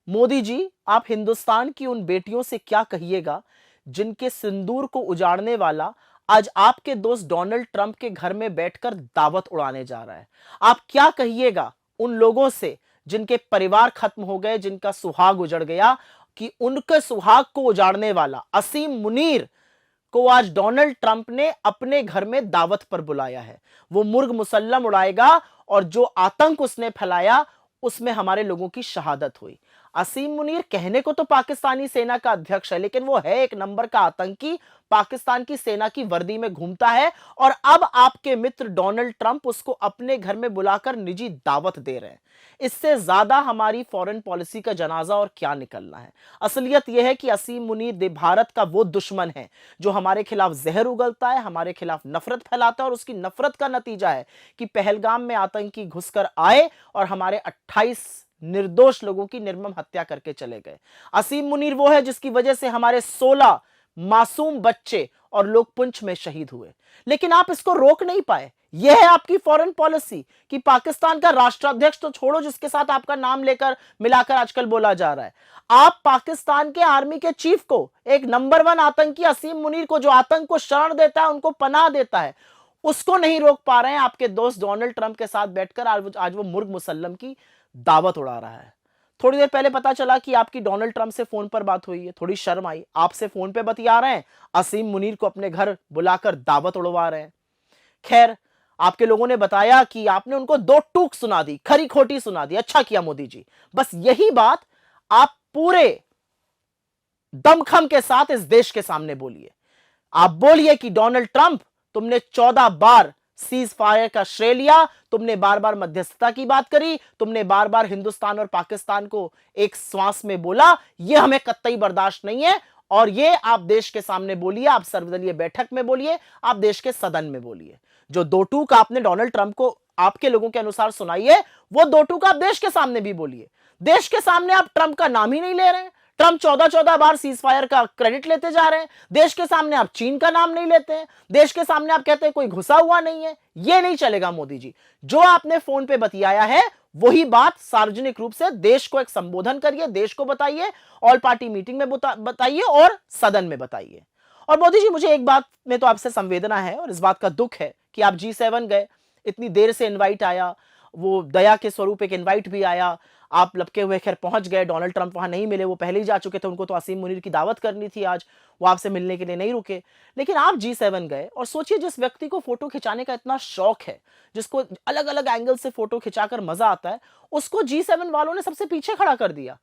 मोदी जी, आप हिंदुस्तान की उन बेटियों से क्या कहिएगा जिनके सिंदूर को उजाड़ने वाला आज आपके दोस्त डोनाल्ड ट्रंप के घर में बैठकर दावत उड़ाने जा रहा है। आप क्या कहिएगा उन लोगों से जिनके परिवार खत्म हो गए, जिनका सुहाग उजड़ गया, कि उनके सुहाग को उजाड़ने वाला असीम मुनीर को आज डोनाल्ड ट्रंप ने अपने घर में दावत पर बुलाया है। वो मुर्ग मुसल्लम उड़ाएगा और जो आतंक उसने फैलाया उसमें हमारे लोगों की शहादत हुई। असीम मुनीर कहने को तो पाकिस्तानी सेना का अध्यक्ष है, लेकिन वो है एक नंबर का आतंकी, पाकिस्तान की सेना की वर्दी में घूमता है। और अब आपके मित्र डोनाल्ड ट्रंप उसको अपने घर में बुलाकर निजी दावत दे रहे हैं। इससे ज्यादा हमारी फॉरेन पॉलिसी का जनाजा और क्या निकलना है। असलियत यह है कि असीम मुनीर भारत का वो दुश्मन है जो हमारे खिलाफ जहर उगलता है, हमारे खिलाफ नफरत फैलाता है, और उसकी नफरत का नतीजा है कि पहलगाम में आतंकी घुसकर आए और हमारे 28 निर्दोष लोगों की निर्मम हत्या करके चले गए। असीम मुनीर वो है जिसकी वजह से हमारे 16 मासूम बच्चे और लोग पुंछ में शहीद हुए, लेकिन आप इसको रोक नहीं पाए। यह है आपकी फॉरेन पॉलिसी कि पाकिस्तान का राष्ट्राध्यक्ष तो छोड़ो, जिसके साथ आपका नाम लेकर मिलाकर आजकल बोला जा रहा है, आप पाकिस्तान के आर्मी के चीफ को, एक नंबर 1 आतंकी असीम मुनीर को, जो आतंक को शरण देता है, उनको पनाह देता है, उसको नहीं रोक पा रहे हैं। आपके दोस्त डोनाल्ड ट्रंप के साथ बैठकर आज वो मुर्ग मुसल्लम की दावत उड़ा रहा है। थोड़ी देर पहले पता चला कि आपकी डोनाल्ड ट्रंप से फोन पर बात हुई है, थोड़ी शर्म आई, आपसे फोन पे बतिया रहे हैं, असीम मुनीर को अपने घर बुलाकर दावत उड़वा रहे हैं। खैर, आपके लोगों ने बताया कि आपने उनको 2 टूक सुना दी, खरी खोटी सुना दी। अच्छा किया मोदी जी, बस यही बात आप पूरे दमखम के साथ इस देश के सामने बोलिए। आप बोलिए कि डोनाल्ड ट्रंप, तुमने 14 बार सीज फायर का श्रेय लिया, तुमने बार बार मध्यस्थता की बात करी, तुमने बार बार हिंदुस्तान और पाकिस्तान को एक श्वास में बोला, यह हमें कतई बर्दाश्त नहीं है। और ये आप देश के सामने बोलिए, आप सर्वदलीय बैठक में बोलिए, आप देश के सदन में बोलिए। जो 2 टूक आपने डोनाल्ड ट्रंप को आपके लोगों के अनुसार सुनाई है, वो 2 टूक आप देश के सामने भी बोलिए। देश के सामने आप ट्रंप का नाम ही नहीं ले रहे हैं। ट्रंप 14 बार सीज फायर का क्रेडिट लेते जा रहे हैं। देश के सामने आप चीन का नाम नहीं लेते हैं। देश के सामने आप कहते हैं कोई घुसा हुआ नहीं है। यह नहीं चलेगा मोदी जी। जो आपने फोन पे बतियाया है वही बात सार्वजनिक रूप से देश को एक संबोधन करिए, देश को बताइए, ऑल पार्टी मीटिंग में बताइए और सदन में बताइए। और मोदी जी, मुझे एक बात में तो आपसे संवेदना है और इस बात का दुख है कि आप G7 गए, इतनी देर से इनवाइट आया, वो दया के स्वरूप एक इनवाइट भी आया, आप लपके हुए खैर पहुंच गए, डोनाल्ड ट्रंप वहां नहीं मिले, वो पहले ही जा चुके थे, उनको तो असीम मुनीर की दावत करनी थी आज, वो आपसे मिलने के लिए नहीं रुके। लेकिन आप G7 गए और सोचिए, जिस व्यक्ति को फोटो खिंचाने का इतना शौक है, जिसको अलग अलग एंगल से फोटो खिंचाकर मजा आता है, उसको G7 वालों ने सबसे पीछे खड़ा कर दिया।